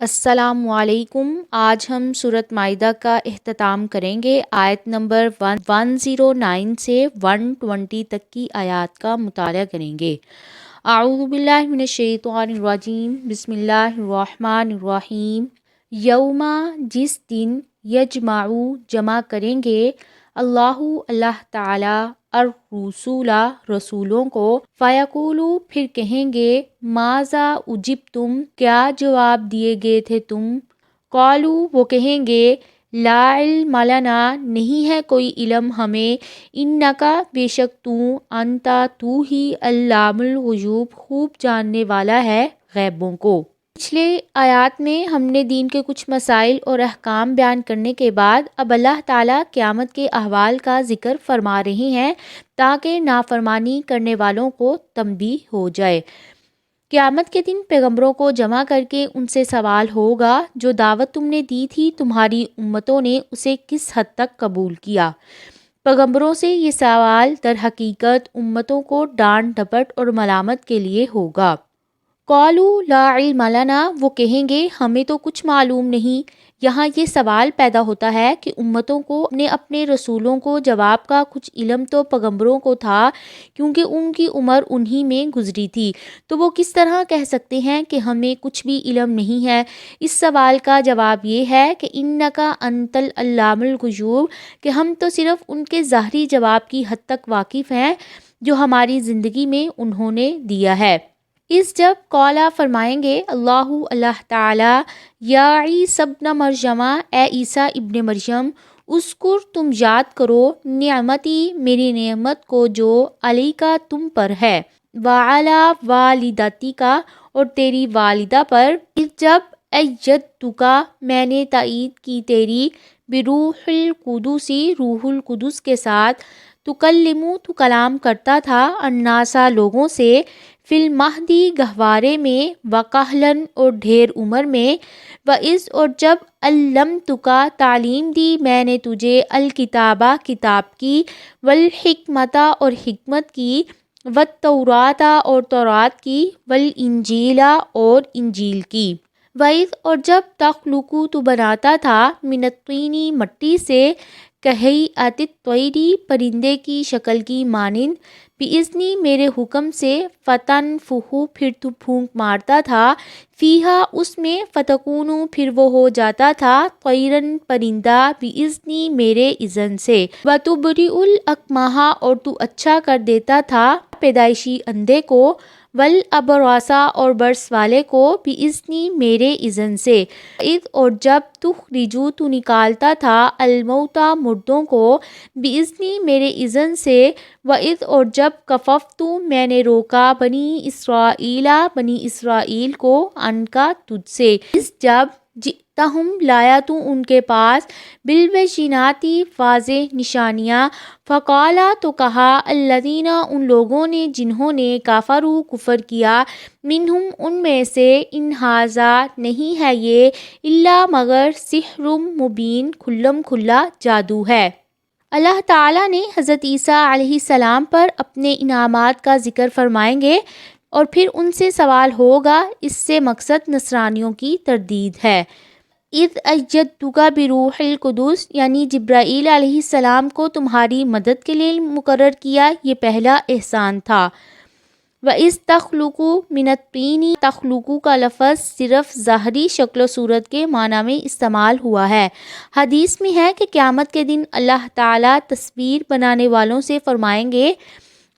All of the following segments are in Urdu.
السلام علیکم۔ آج ہم سورۃ مائدہ کا اختتام کریں گے۔ آیت نمبر 109 سے 120 تک کی آیات کا مطالعہ کریں گے۔ اعوذ باللہ من الشیطان الرجیم، بسم اللہ الرحمن الرحیم۔ یوما، جس دن، یجمعو، جمع کریں گے، اللہ تعالی، الرسول، رسولوں کو، فیقولو، پھر کہیں گے، ماذا اجبتم، کیا جواب دیے گئے تھے تم؟ قالو، وہ کہیں گے، لا علم لنا، نہیں ہے کوئی علم ہمیں، انکا، بے شک تو، انتا، تو ہی، علام الغیوب، خوب جاننے والا ہے غیبوں کو۔ پچھلے آیات میں ہم نے دین کے کچھ مسائل اور احکام بیان کرنے کے بعد اب اللہ تعالیٰ قیامت کے احوال کا ذکر فرما رہے ہیں تاکہ نافرمانی کرنے والوں کو تنبیہ ہو جائے۔ قیامت کے دن پیغمبروں کو جمع کر کے ان سے سوال ہوگا، جو دعوت تم نے دی تھی تمہاری امتوں نے اسے کس حد تک قبول کیا؟ پیغمبروں سے یہ سوال در حقیقت امتوں کو ڈانٹ ڈپٹ اور ملامت کے لیے ہوگا۔ قالو لا علم لنا، وہ کہیں گے ہمیں تو کچھ معلوم نہیں۔ یہاں یہ سوال پیدا ہوتا ہے کہ امتوں کو اپنے رسولوں کو جواب کا کچھ علم تو پیغمبروں کو تھا، کیونکہ ان کی عمر انہی میں گزری تھی، تو وہ کس طرح کہہ سکتے ہیں کہ ہمیں کچھ بھی علم نہیں ہے؟ اس سوال کا جواب یہ ہے کہ انکا انت العلام الغیوب، کہ ہم تو صرف ان کے ظاہری جواب کی حد تک واقف ہیں جو ہماری زندگی میں انہوں نے دیا ہے۔ اس جب قولا، فرمائیں گے، اللہ تعالی، یا عیسی ابن مریم، اے عیسیٰ ابن مریم، اذکر، تم یاد کرو، نعمتی، میری نعمت کو، جو علیکا، تم پر ہے، وعلی والدتک، اور تیری والدہ پر، جب ایدتک، میں نے تائید کی تیری، بروح القدس، روح القدس کے ساتھ، تکلمو، تو کلام کرتا تھا، الناسا، لوگوں سے، فی المہدی، گہوارے میں، وکہلاً، اور ڈھیر عمر میں، وَإِذْ، اور جب، علمتک، تعلیم دی میں نے تجھے، الکتابہ، کتاب کی، والحکمت، اور حکمت کی، والتوراۃ، اور تورات کی، والانجیل، اور انجیل کی، وَإِذْ، اور جب، تخلق، تو بناتا تھا، من الطین، مٹی سے، کہیئۃ الطیر، پرندے کی شکل کی مانند، بِإِذْنِ، میرے حکم سے، فتنفخ، پھر تو پھونک مارتا تھا، فیہا، اس میں، فتکون، پھر وہ ہو جاتا تھا، طیراً، پرندہ، بِإِذْنِ، میرے اذن سے، وتبرئ الاکمہ، اور تو اچھا کر دیتا تھا پیدائشی اندھے کو، والابرص، اور برس والے کو، بِإِذْنِ، میرے اذن سے، اذ، اور جب، تخرج، تو نکالتا تھا، الموتیٰ، مردوں کو، بِإِذْنِ، میرے اذن سے، وَإِذْ، اور جب، کففت، میں نے روکا، بنی اسرائیل، بنی اسرائیل کو، عنکا، تجھ سے، اس جب، جئتہم، لایا تو ان کے پاس، بالبینات، واضح نشانیاں، فقالا، تو کہا، الذین، ان لوگوں نے جنہوں نے، کفروا، کفر کیا، منہم، ان میں سے، ان ھذا، نہیں ہے یہ، الا، مگر، سحر مبین، کھلم کھلا جادو ہے۔ اللہ تعالیٰ نے حضرت عیسیٰ علیہ السلام پر اپنے انعامات کا ذکر فرمائیں گے اور پھر ان سے سوال ہوگا۔ اس سے مقصد نصرانیوں کی تردید ہے۔ اذ ایدتک بروح القدس، یعنی جبرائیل علیہ السلام کو تمہاری مدد کے لیے مقرر کیا، یہ پہلا احسان تھا۔ وَإِذْ تَخْلُقُ مِنَ الطِّینِ، تخلق کا لفظ صرف ظاہری شکل و صورت کے معنی میں استعمال ہوا ہے۔ حدیث میں ہے کہ قیامت کے دن اللہ تعالیٰ تصویر بنانے والوں سے فرمائیں گے،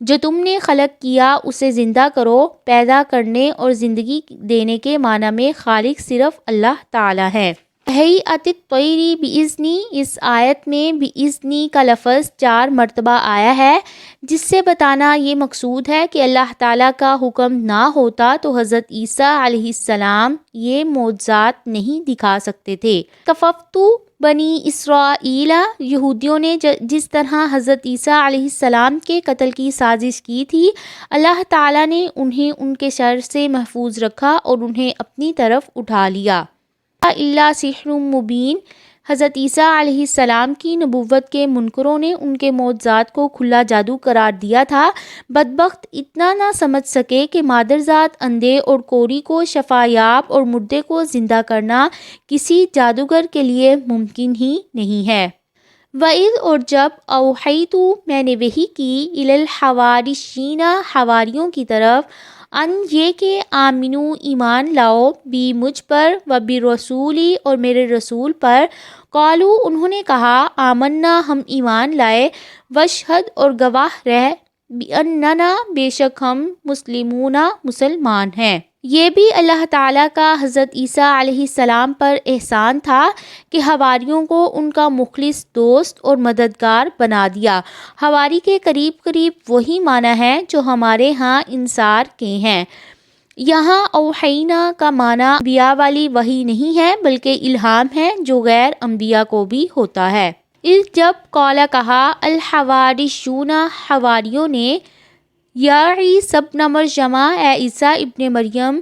جو تم نے خلق کیا اسے زندہ کرو۔ پیدا کرنے اور زندگی دینے کے معنی میں خالق صرف اللہ تعالیٰ ہے۔ کہیئۃ الطیر، بِإِذْنِ، اس آیت میں بِإِذْنِ کا لفظ 4 مرتبہ آیا ہے، جس سے بتانا یہ مقصود ہے کہ اللہ تعالیٰ کا حکم نہ ہوتا تو حضرت عیسیٰ علیہ السلام یہ معجزات نہیں دکھا سکتے تھے۔ کففت بنی اسرائیل، یہودیوں نے جس طرح حضرت عیسیٰ علیہ السلام کے قتل کی سازش کی تھی، اللہ تعالیٰ نے انہیں ان کے شر سے محفوظ رکھا اور انہیں اپنی طرف اٹھا لیا۔ الا سحر مبین، حضرت عیسیٰ علیہ السلام کی نبوت کے منکروں نے ان کے معجزات کو کھلا جادو قرار دیا تھا۔ بدبخت اتنا نہ سمجھ سکے کہ مادرزاد اندھے اور کوری کو شفا یاب اور مردے کو زندہ کرنا کسی جادوگر کے لیے ممکن ہی نہیں ہے۔ وَإِذْ اور جب اوحیت میں نے وحی کی الی الحواریشین حواریوں کی طرف ان یہ کہ آمنو ایمان لاؤ بی مجھ پر و برسولی اور میرے رسول پر، قالو انہوں نے کہا آمنا ہم ایمان لائے، وشہد اور گواہ رہ بِأَنَّنَا بے شک ہم مسلمون مسلمان ہیں۔ یہ بھی اللہ تعالیٰ کا حضرت عیسیٰ علیہ السلام پر احسان تھا کہ حواریوں کو ان کا مخلص دوست اور مددگار بنا دیا۔ حواری کے قریب قریب وہی معنی ہے جو ہمارے ہاں انصار کے ہیں۔ یہاں اوحینا کا معنی انبیاء والی وحی نہیں ہے بلکہ الہام ہے جو غیر انبیاء کو بھی ہوتا ہے۔ اس جب قالا کہا الحواریشون حواریوں نے یا عیسی ابن مریم اے عیسیٰ ابن مریم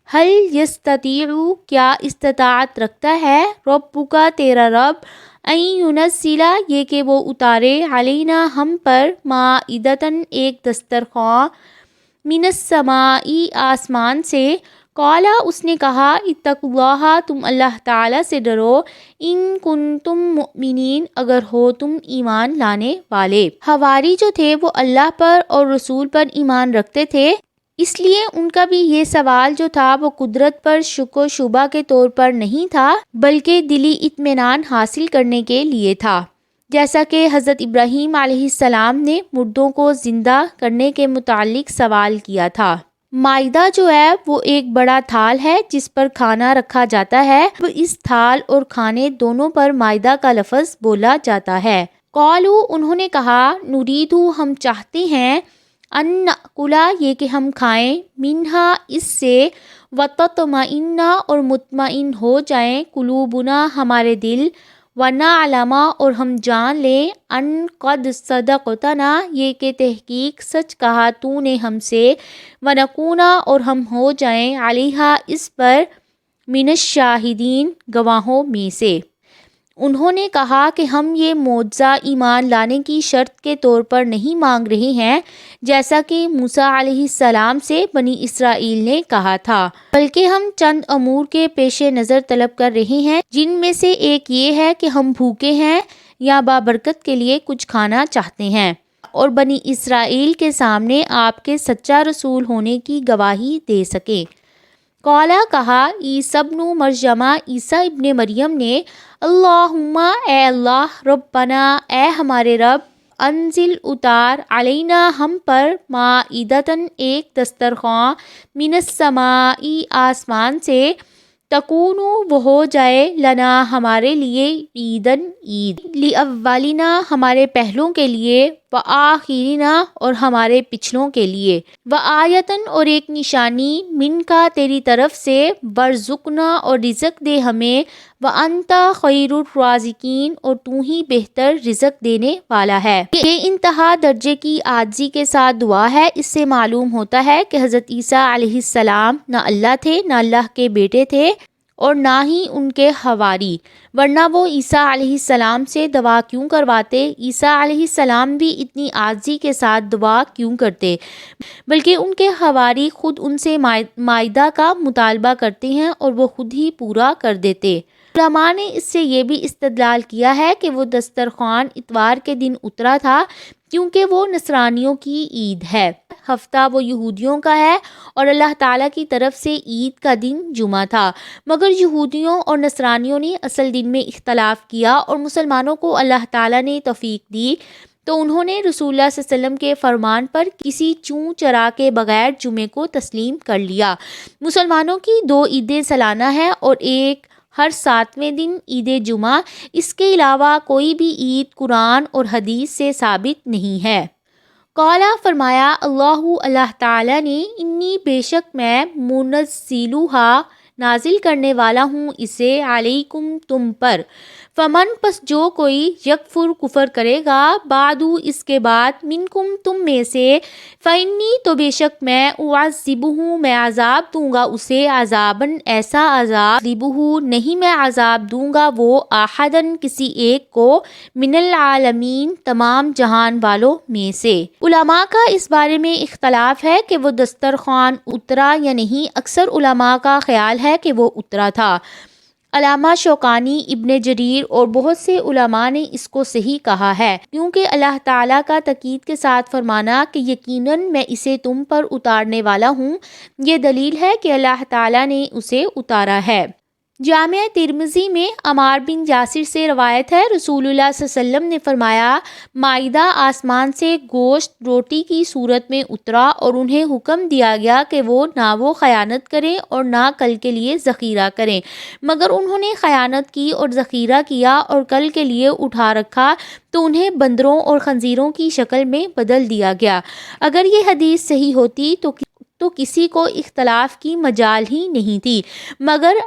حل یستطیع کیا استطاعت رکھتا ہے ربک تیرا رب ان ینزل یہ کہ وہ اتارے علینا ہم پر مائدۃ ایک دسترخواں من السماء آسمان سے، قالا اس نے کہا اتقوا اللہ تم اللہ تعالیٰ سے ڈرو ان کنتم مؤمنین اگر ہو تم ایمان لانے والے۔ حواری جو تھے وہ اللہ پر اور رسول پر ایمان رکھتے تھے، اس لیے ان کا بھی یہ سوال جو تھا وہ قدرت پر شک و شبہ کے طور پر نہیں تھا بلکہ دلی اطمینان حاصل کرنے کے لیے تھا، جیسا کہ حضرت ابراہیم علیہ السلام نے مردوں کو زندہ کرنے کے متعلق سوال کیا تھا۔ مائدہ جو ہے وہ ایک بڑا تھال ہے جس پر کھانا رکھا جاتا ہے، اس تھال اور کھانے دونوں پر مائدہ کا لفظ بولا جاتا ہے۔ قالو انہوں نے کہا نریدو ہم چاہتے ہیں ان نأکلا یہ کہ ہم کھائیں منہا اس سے وتطمئن اور مطمئن ہو جائیں قلوبنا ہمارے دل ونعلم اور ہم جان لیں ان قد صدقتنا یہ کہ تحقیق سچ کہا تو نے ہم سے ونکون اور ہم ہو جائیں علیہا اس پر من الشاہدین گواہوں میں سے۔ انہوں نے کہا کہ ہم یہ معجزہ ایمان لانے کی شرط کے طور پر نہیں مانگ رہے ہیں جیسا کہ موسیٰ علیہ السلام سے بنی اسرائیل نے کہا تھا، بلکہ ہم چند امور کے پیش نظر طلب کر رہے ہیں جن میں سے ایک یہ ہے کہ ہم بھوکے ہیں یا بابرکت کے لیے کچھ کھانا چاہتے ہیں اور بنی اسرائیل کے سامنے آپ کے سچا رسول ہونے کی گواہی دے سکیں۔ قالا کہا عیسی ابن مریم عیسیٰ ابن مریم نے اللہم اے اللہ ربنا اے ہمارے رب انزل اتار علینا ہم پر مائدۃ ایک دسترخواں من السماء آسمان سے، تکون وہ ہو جائے لنا ہمارے لیے عیدن عید، لاولنا ہمارے پہلوں کے لیے وآخرنا اور ہمارے پچھلوں کے لیے، وآیتن اور ایک نشانی من کا تیری طرف سے، ورزقنا اور رزق دے ہمیں، وانت خیر الرازقین اور تو ہی بہتر رزق دینے والا ہے۔ یہ انتہا درجے کی عاجزی کے ساتھ دعا ہے۔ اس سے معلوم ہوتا ہے کہ حضرت عیسیٰ علیہ السلام نہ اللہ تھے نہ اللہ کے بیٹے تھے اور نہ ہی ان کے حواری، ورنہ وہ عیسیٰ علیہ السلام سے دعا کیوں کرواتے؟ عیسیٰ علیہ السلام بھی اتنی عاجزی کے ساتھ دعا کیوں کرتے؟ بلکہ ان کے حواری خود ان سے مائدہ کا مطالبہ کرتے ہیں اور وہ خود ہی پورا کر دیتے۔ علماء نے اس سے یہ بھی استدلال کیا ہے کہ وہ دسترخوان اتوار کے دن اترا تھا کیونکہ وہ نصرانیوں کی عید ہے، ہفتہ وہ یہودیوں کا ہے اور اللہ تعالیٰ کی طرف سے عید کا دن جمعہ تھا، مگر یہودیوں اور نصرانیوں نے اصل دن میں اختلاف کیا اور مسلمانوں کو اللہ تعالیٰ نے توفیق دی تو انہوں نے رسول اللہ صلی اللہ علیہ وسلم کے فرمان پر کسی چوں چرا کے بغیر جمعے کو تسلیم کر لیا۔ مسلمانوں کی 2 عیدیں سالانہ ہیں اور ایک ہر 7ویں دن عید جمعہ، اس کے علاوہ کوئی بھی عید قرآن اور حدیث سے ثابت نہیں ہے۔ قالا فرمایا اللہ تعالیٰ نے انی بے شک میں منزلوہا نازل کرنے والا ہوں اسے علیکم تم پر، فمن پس جو کوئی یکفر کفر کرے گا بعدو اس کے بعد منکم تم میں سے، فإنی تو بے شک میں اعذبہ میں عذاب دوں گا اسے عذاباً ایسا عذاب عذبہ نہیں میں عذاب دوں گا وہ احدن کسی ایک کو من العالمین تمام جہان والوں میں سے۔ علماء کا اس بارے میں اختلاف ہے کہ وہ دسترخوان اترا یا نہیں، اکثر علماء کا خیال ہے کہ وہ اترا تھا۔ علامہ شوکانی، ابن جریر اور بہت سے علماء نے اس کو صحیح کہا ہے، کیونکہ اللہ تعالیٰ کا تاکید کے ساتھ فرمانا کہ یقیناً میں اسے تم پر اتارنے والا ہوں، یہ دلیل ہے کہ اللہ تعالیٰ نے اسے اتارا ہے۔ جامع ترمذی میں عمار بن یاسر سے روایت ہے، رسول اللہ صلی اللہ علیہ وسلم نے فرمایا، مائدہ آسمان سے گوشت روٹی کی صورت میں اترا اور انہیں حکم دیا گیا کہ وہ خیانت کریں اور نہ کل کے لیے ذخیرہ کریں، مگر انہوں نے خیانت کی اور ذخیرہ کیا اور کل کے لیے اٹھا رکھا تو انہیں بندروں اور خنزیروں کی شکل میں بدل دیا گیا۔ اگر یہ حدیث صحیح ہوتی تو کسی کو اختلاف کی مجال ہی نہیں تھی، مگر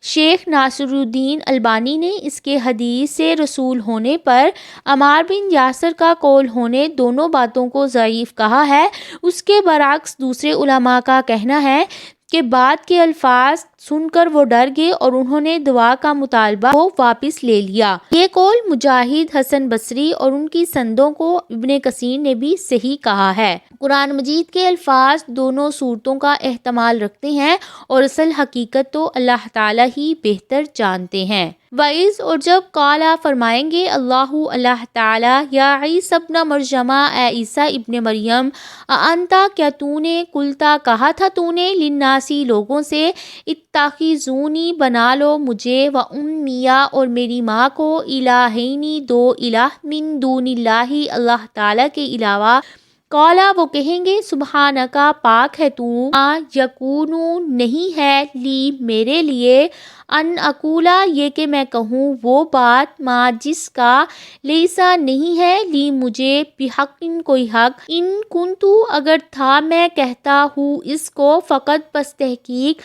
شیخ ناصر الدین البانی نے اس کے حدیث سے رسول ہونے پر عمار بن یاسر کا قول ہونے دونوں باتوں کو ضعیف کہا ہے۔ اس کے برعکس دوسرے علماء کا کہنا ہے کہ بعد کے الفاظ سن کر وہ ڈر گئے اور انہوں نے دعا کا مطالبہ کو واپس لے لیا۔ یہ قول مجاہد، حسن بصری اور ان کی سندوں کو ابن کثیر نے بھی صحیح کہا ہے۔ قرآن مجید کے الفاظ دونوں صورتوں کا احتمال رکھتے ہیں اور اصل حقیقت تو اللہ تعالیٰ ہی بہتر جانتے ہیں۔ وعیز اور جب قالا فرمائیں گے اللہ تعالیٰ یا عیسی ابن مریم، اے عیسیٰ ابن مریم، انتا کیا تو نے کلتا کہا تھا تو نے للناسی لوگوں سے، اتخذونی بنا لو مجھے و امیہ اور میری ماں کو الہینی دو الہ من دون اللہ اللہ تعالیٰ کے علاوہ۔ قالا وہ کہیں گے سبحانکا پاک ہے تو، یکونو نہیں ہے لی میرے لیے، ان اقولا یہ کہ میں کہوں وہ بات، ما جس کا، لیسا نہیں ہے لی مجھے، بحق کوئی حق، ان کنتو اگر تھا میں کہتا ہوں اس کو، فقط پس تحقیق،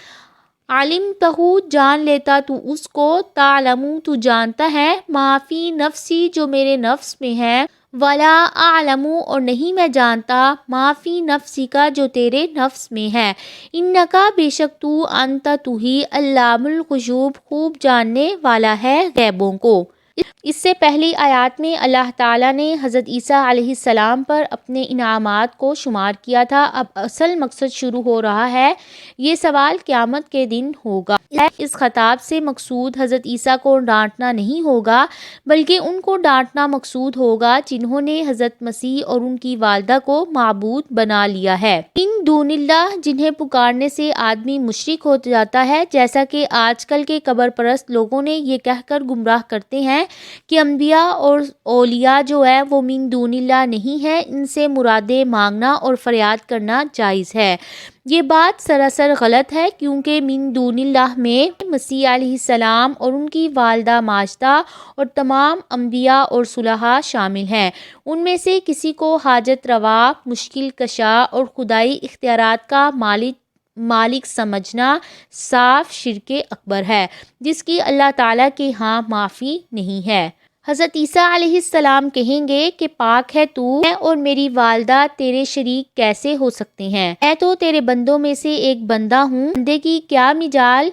علمتہ جان لیتا تو اس کو، تعلمو تو جانتا ہے، ما فی نفسی جو میرے نفس میں ہے، ولا اعلم اور نہیں میں جانتا، ما فی نفسی کا جو تیرے نفس میں ہے، انکا بے شک تو، انت تو ہی، علام الغیوب خوب جاننے والا ہے غیبوں کو۔ اس سے پہلی آیات میں اللہ تعالیٰ نے حضرت عیسیٰ علیہ السلام پر اپنے انعامات کو شمار کیا تھا۔ اب اصل مقصد شروع ہو رہا ہے، یہ سوال قیامت کے دن ہوگا۔ اس خطاب سے مقصود حضرت عیسیٰ کو ڈانٹنا نہیں ہوگا، بلکہ ان کو ڈانٹنا مقصود ہوگا جنہوں نے حضرت مسیح اور ان کی والدہ کو معبود بنا لیا ہے۔ ان دون اللہ جنہیں پکارنے سے آدمی مشرک ہو جاتا ہے، جیسا کہ آج کل کے قبر پرست لوگوں نے یہ کہہ کر گمراہ کرتے ہیں کہ انبیاء اور اولیاء جو ہے وہ من دون اللہ نہیں ہے، ان سے مرادیں مانگنا اور فریاد کرنا جائز ہے۔ یہ بات سراسر غلط ہے، کیونکہ من دون اللہ میں مسیح علیہ السلام اور ان کی والدہ ماجدہ اور تمام انبیاء اور صلحاء شامل ہیں۔ ان میں سے کسی کو حاجت روا، مشکل کشا اور خدائی اختیارات کا مالک سمجھنا صاف شرک اکبر ہے، جس کی اللہ تعالیٰ کے ہاں معافی نہیں ہے۔ حضرت عیسیٰ علیہ السلام کہیں گے کہ پاک ہے تو، میں اور میری والدہ تیرے شریک کیسے ہو سکتے ہیں؟ میں تو تیرے بندوں میں سے ایک بندہ ہوں، بندے کی کیا مجال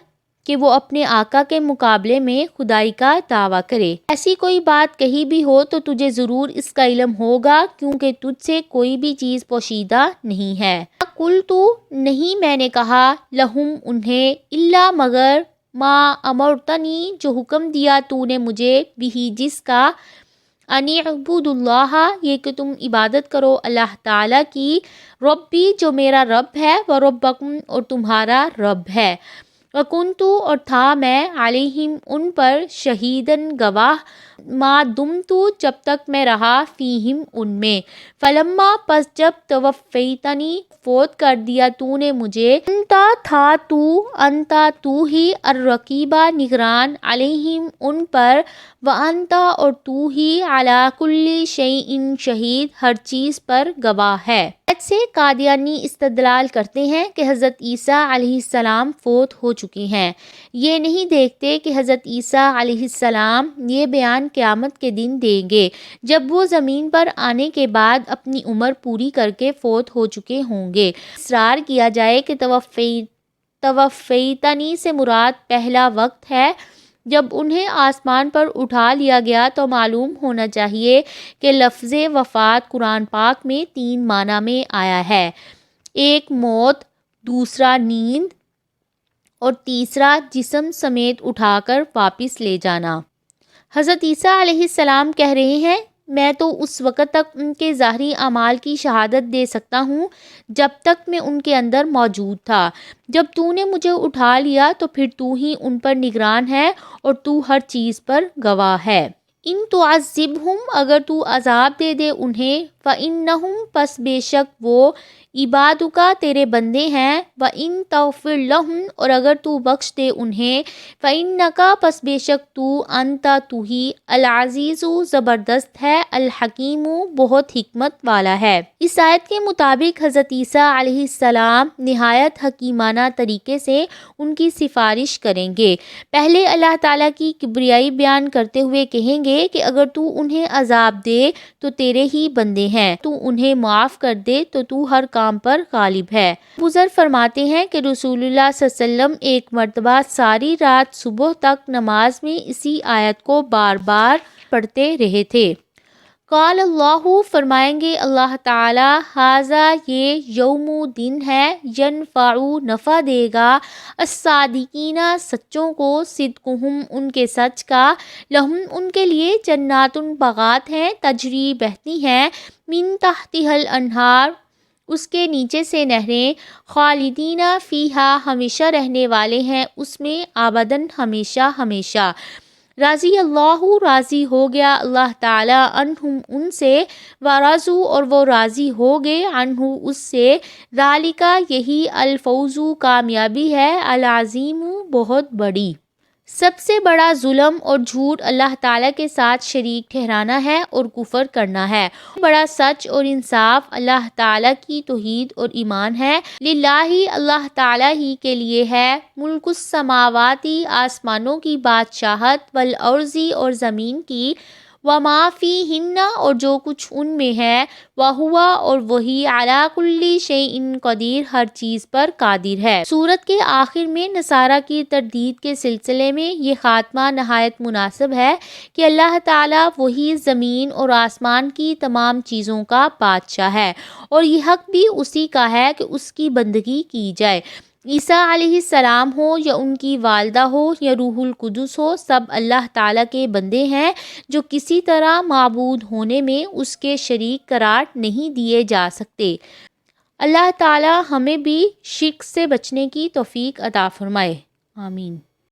کہ وہ اپنے آقا کے مقابلے میں خدائی کا دعویٰ کرے۔ ایسی کوئی بات کہی بھی ہو تو تجھے ضرور اس کا علم ہوگا، کیونکہ تجھ سے کوئی بھی چیز پوشیدہ نہیں ہے۔ قل تو نہیں میں نے کہا، لہم انہیں، الا مگر، ما امرتنی جو حکم دیا تو نے مجھے، بھی جس کا، انی اعبد اللہ یہ کہ تم عبادت کرو اللہ تعالیٰ کی، ربی جو میرا رب ہے، و ربکم اور تمہارا رب ہے، وکنتو اور تھا میں، علیہم ان پر، شہیدن گواہ، ما دمتو جب تک میں رہا، فیہم ان میں، فلما پس جب، توفیتنی فوت کر دیا تو نے مجھے، انتا تھا تو ہی، الرقیبہ نگران، علیہم ان پر، وانتا اور تو ہی، علی کل شیء شہید ہر چیز پر گواہ ہے۔ آیت سے قادیانی استدلال کرتے ہیں کہ حضرت عیسیٰ علیہ السلام فوت ہو چکی ہیں، یہ نہیں دیکھتے کہ حضرت عیسیٰ علیہ السلام یہ بیان قیامت کے دن دیں گے جب وہ زمین پر آنے کے بعد اپنی عمر پوری کر کے فوت ہو چکے ہوں گے۔ اصرار کیا جائے کہ توفیتنی سے مراد پہلا وقت ہے جب انہیں آسمان پر اٹھا لیا گیا، تو معلوم ہونا چاہیے کہ لفظ وفات قرآن پاک میں 3 معنی میں آیا ہے، ایک موت، دوسرا نیند اور تیسرا جسم سمیت اٹھا کر واپس لے جانا۔ حضرت عیسیٰ علیہ السلام کہہ رہے ہیں، میں تو اس وقت تک ان کے ظاہری اعمال کی شہادت دے سکتا ہوں جب تک میں ان کے اندر موجود تھا، جب تو نے مجھے اٹھا لیا تو پھر تو ہی ان پر نگران ہے اور تو ہر چیز پر گواہ ہے۔ ان تعذبہم، اگر تو عذاب دے دے انہیں، فإنہم، پس بے شک وہ، عبادک، تیرے بندے ہیں، وإن تغفر لہم، اور اگر تو بخش دے انہیں، فإنک، پس بے شک تو، انت، تو ہی، العزیز، زبردست ہے، الحکیم، بہت حکمت والا ہے۔ اس آیت کے مطابق حضرت عیسیٰ علیہ السلام نہایت حکیمانہ طریقے سے ان کی سفارش کریں گے۔ پہلے اللہ تعالیٰ کی کبریائی بیان کرتے ہوئے کہیں گے کہ اگر تو انہیں عذاب دے تو تیرے ہی بندے ہیں، تو انہیں معاف کر دے تو ہر کام پر غالب ہے۔ بزرگ فرماتے ہیں کہ رسول اللہ صلی اللہ علیہ وسلم ایک مرتبہ ساری رات صبح تک نماز میں اسی آیت کو بار بار پڑھتے رہے تھے۔ قال اللہ، فرمائیں گے اللہ تعالیٰ، ھذا، یہ، یوم، دن ہے، ینفع، نفع دے گا، الصادقین، سچوں کو، صدقہم، ان کے سچ کا، لہم، ان کے لیے، جنات، باغات ہیں، تجری، بہتی ہیں، من تحتہا الانہار، اس کے نیچے سے نہریں، خالدین فیہا، ہمیشہ رہنے والے ہیں اس میں، ابداً، ہمیشہ ہمیشہ، راضی اللہ، راضی ہو گیا اللہ تعالیٰ، عنہم، ان سے، ورضوا، اور وہ راضی ہو گئے، عنہ، اس سے، ذالک، یہی، الفوز، کامیابی ہے، العظیم، بہت بڑی۔ سب سے بڑا ظلم اور جھوٹ اللہ تعالیٰ کے ساتھ شریک ٹھہرانا ہے اور کفر کرنا ہے۔ بڑا سچ اور انصاف اللہ تعالیٰ کی توحید اور ایمان ہے۔ للہ، اللہ تعالیٰ ہی کے لیے ہے، ملک السماوات، آسمانوں کی بادشاہت، والارض، اور زمین کی، وما فیہن، اور جو کچھ ان میں ہے، وہو، اور وہی، علی کل شیء قدیر، ہر چیز پر قادر ہے۔ سورت کے آخر میں نصارہ کی تردید کے سلسلے میں یہ خاتمہ نہایت مناسب ہے کہ اللہ تعالیٰ وہی زمین اور آسمان کی تمام چیزوں کا بادشاہ ہے، اور یہ حق بھی اسی کا ہے کہ اس کی بندگی کی جائے۔ عیسیٰ علیہ السلام ہو یا ان کی والدہ ہو یا روح القدس ہو، سب اللہ تعالیٰ کے بندے ہیں جو کسی طرح معبود ہونے میں اس کے شریک قرار نہیں دیے جا سکتے۔ اللہ تعالیٰ ہمیں بھی شرک سے بچنے کی توفیق عطا فرمائے، آمین۔